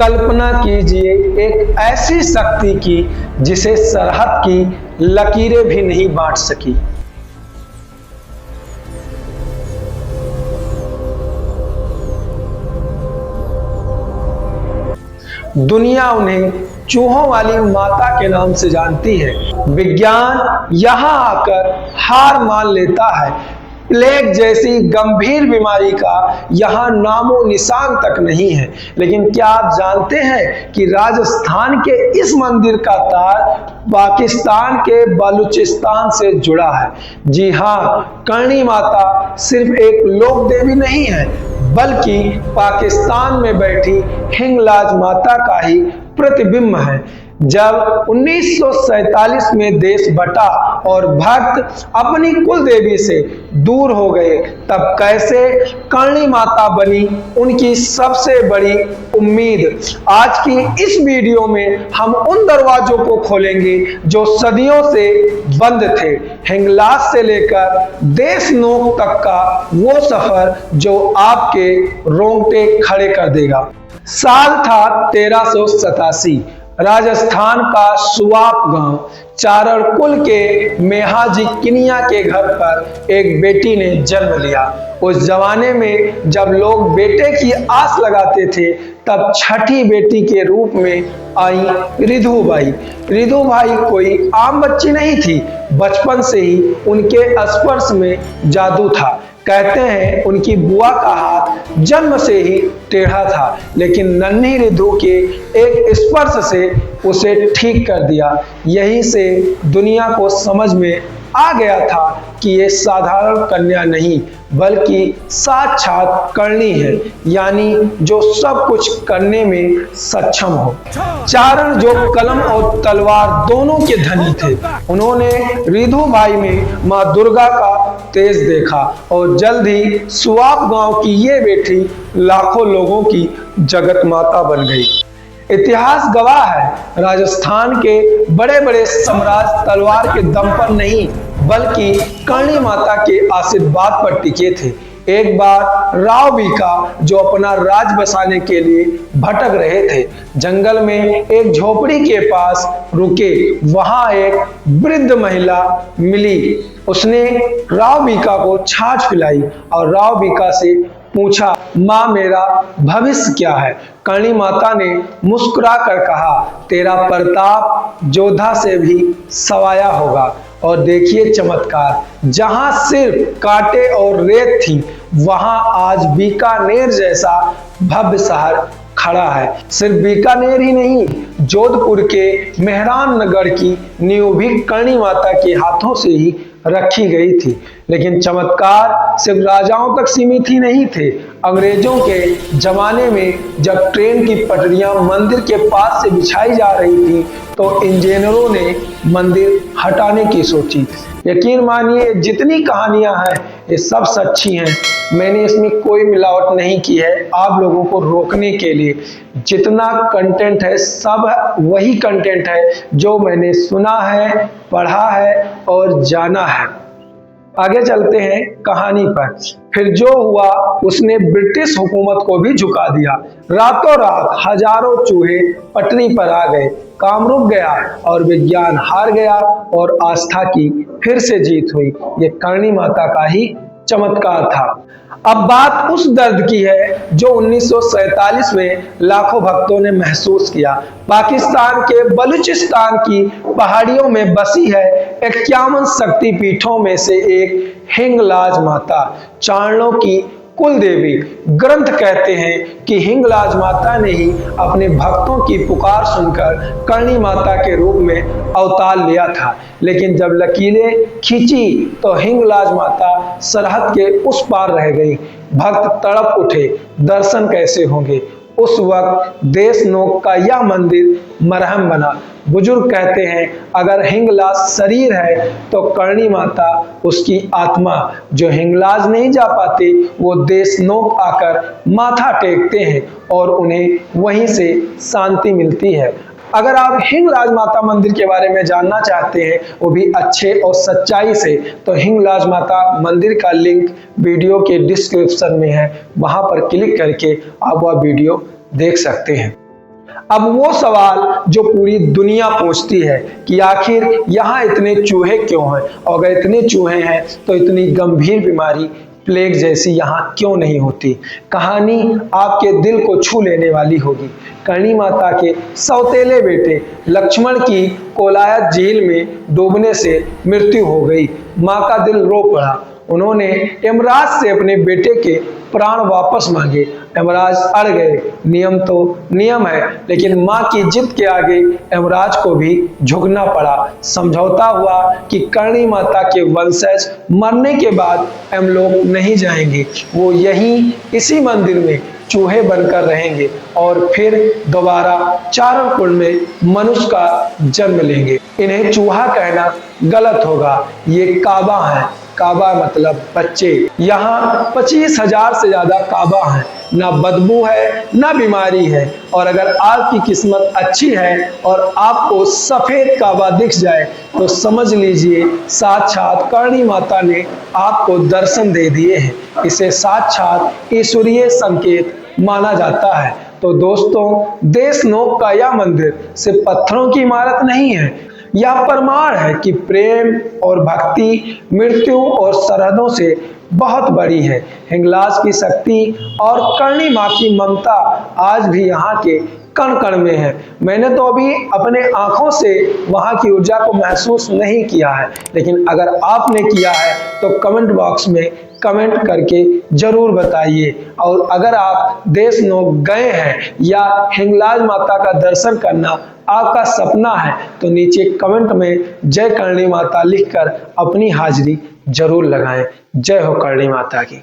कल्पना कीजिए एक ऐसी शक्ति की जिसे सरहद की लकीरें भी नहीं बांट सकी। दुनिया उन्हें चूहों वाली माता के नाम से जानती है। विज्ञान यहाँ आकर हार मान लेता है। प्लेग जैसी गंभीर बीमारी का यहाँ नामो निशान तक नहीं है। लेकिन क्या आप जानते हैं कि राजस्थान के इस मंदिर का तार पाकिस्तान के बलूचिस्तान से जुड़ा है। जी हाँ, करणी माता सिर्फ एक लोक देवी नहीं है, बल्कि पाकिस्तान में बैठी हिंगलाज माता का ही प्रतिबिंब है। जब 1947 में देश बटा और भक्त अपनी कुल देवी से दूर हो गए, तब कैसे करणी माता बनी उनकी सबसे बड़ी उम्मीद। आज की इस वीडियो में हम उन दरवाजों को खोलेंगे जो सदियों से बंद थे। हिंगलाज से लेकर देशनोक तक का वो सफर जो आपके रोंगटे खड़े कर देगा। साल था 1387। राजस्थान का सुवाप गांव चारण कुल के मेहाजी किनिया के घर पर एक बेटी ने जन्म लिया। उस जमाने में जब लोग बेटे की आस लगाते थे, तब छठी बेटी के रूप में आई रिधुबाई। रिधुबाई कोई आम बच्ची नहीं थी। बचपन से ही उनके स्पर्श में जादू था। कहते हैं उनकी बुआ का हाथ जन्म से ही टेढ़ा था, लेकिन नन्ही रिधु के एक स्पर्श से उसे ठीक कर दिया। यहीं से दुनिया को समझ में आ गया था कि ये साधारण कन्या नहीं, बल्कि साक्षात करणी है, यानी जो सब कुछ करने में सक्षम हो। चारण जो कलम और तलवार दोनों के धनी थे, उन्होंने रिधुबाई में मां दुर्गा का तेज देखा और जल्द ही सुवाप गांव की ये बेटी लाखों लोगों की जगत माता बन गई। इतिहास गवाह है, राजस्थान के बड़े बड़े साम्राज्य तलवार के दम पर नहीं, बल्कि करणी माता के आशीर्वाद पर टिके थे। एक बार राव बीका जो अपना राज बसाने के लिए भटक रहे थे, जंगल में एक झोपड़ी के पास रुके। वहां एक वृद्ध महिला मिली। उसने राव बीका को छाछ पिलाई और राव बीका से पूछा, माँ मेरा भविष्य क्या है? करणी माता ने मुस्कुरा कर कहा, तेरा प्रताप जोधा से भी सवाया होगा। और देखिए चमत्कार, जहां सिर्फ कांटे और रेत थी, वहां आज बीकानेर जैसा भव्य शहर खड़ा है। सिर्फ बीकानेर ही नहीं, जोधपुर के मेहरान नगर की नींव भी करणी माता के हाथों से ही रखी गई थी। लेकिन चमत्कार सिर्फ राजाओं तक सीमित ही नहीं थे। अंग्रेजों के जमाने में जब ट्रेन की पटरियां मंदिर के पास से बिछाई जा रही थी, तो इंजीनियरों ने मंदिर हटाने की सोची। यकीन मानिए, जितनी कहानियां हैं ये सब सच्ची हैं। मैंने इसमें कोई मिलावट नहीं की है। आप लोगों को रोकने के लिए जितना कंटेंट है, सब वही कंटेंट है जो मैंने सुना है, पढ़ा है और जाना है। आगे चलते हैं कहानी पर। फिर जो हुआ उसने ब्रिटिश हुकूमत को भी झुका दिया। रातों रात हजारों चूहे पटरी पर आ गए। काम रुक गया और विज्ञान हार गया और आस्था की फिर से जीत हुई। ये करणी माता का ही चमत्कार था। अब बात उस दर्द की है जो 1947 में लाखों भक्तों ने महसूस किया। पाकिस्तान के बलूचिस्तान की पहाड़ियों में बसी है 51 शक्तिपीठों में से एक हिंगलाज माता, चारणों की कुल देवी। ग्रंथ कहते हैं कि हिंगलाज माता ने ही अपने भक्तों की पुकार सुनकर करणी माता के रूप में अवतार लिया था। लेकिन जब लकीरें खींची तो हिंगलाज माता सरहद के उस पार रह गई। भक्त तड़प उठे, दर्शन कैसे होंगे? उस वक्त देशनोक का यह मंदिर मरहम बना। बुजुर्ग कहते हैं, अगर हिंगलाज शरीर है तो करणी माता उसकी आत्मा। जो हिंगलाज नहीं जा पाते, वो देशनोक आकर माथा टेकते हैं और उन्हें वहीं से शांति मिलती है। अगर आप हिंगलाज माता मंदिर के बारे में जानना चाहते हैं, वो भी अच्छे और सच्चाई से, तो हिंगलाज माता मंदिर का लिंक वीडियो के डिस्क्रिप्शन में है। वहां पर क्लिक करके आप वह वीडियो देख सकते हैं। अब वो सवाल जो पूरी दुनिया पूछती है कि आखिर यहाँ इतने चूहे क्यों हैं, और अगर इतने चूहे हैं तो इतनी गंभीर बीमारी प्लेग जैसी यहाँ क्यों नहीं होती। कहानी आपके दिल को छू लेने वाली होगी। करणी माता के सौतेले बेटे लक्ष्मण की कोलायत झील में डूबने से मृत्यु हो गई। माँ का दिल रो पड़ा। उन्होंने यमराज से अपने बेटे के प्राण वापस मांगे। यमराज अड़ गए। नियम तो नियम है, लेकिन मां की जिद के आगे यमराज को भी झुकना पड़ा। समझौता हुआ कि करणी माता के वंशज मरने के बाद यमलोक नहीं जाएंगे, वो यहीं इसी मंदिर में चूहे बनकर रहेंगे और फिर दोबारा चारण कुल में मनुष्य का जन्म लेंगे। इन्हें चूहा कहना गलत होगा। ये काबा है। काबा मतलब बच्चे। यहाँ 25,000 से ज्यादा काबा हैं। ना बदबू है ना बीमारी है। और अगर आपकी किस्मत अच्छी है और आपको सफेद काबा दिख जाए तो समझ लीजिए साक्षात करणी माता ने आपको दर्शन दे दिए हैं। इसे साक्षात ईश्वरीय संकेत माना जाता है। तो दोस्तों, देशनोक का यह मंदिर सिर्फ पत्थरों की इमारत नहीं है, यह प्रमाण है कि प्रेम और भक्ति मृत्यु और सरहदों से बहुत बड़ी है। हिंगलाज की शक्ति और करणी माँ की ममता आज भी यहाँ के कण कण में है। मैंने तो अभी अपने आंखों से वहाँ की ऊर्जा को महसूस नहीं किया है, लेकिन अगर आपने किया है तो कमेंट बॉक्स में कमेंट करके जरूर बताइए। और अगर आप देशनोक गए हैं या हिंगलाज माता का दर्शन करना आपका सपना है तो नीचे कमेंट में जय करणी माता लिखकर अपनी हाजिरी जरूर लगाएं। जय हो करणी माता की।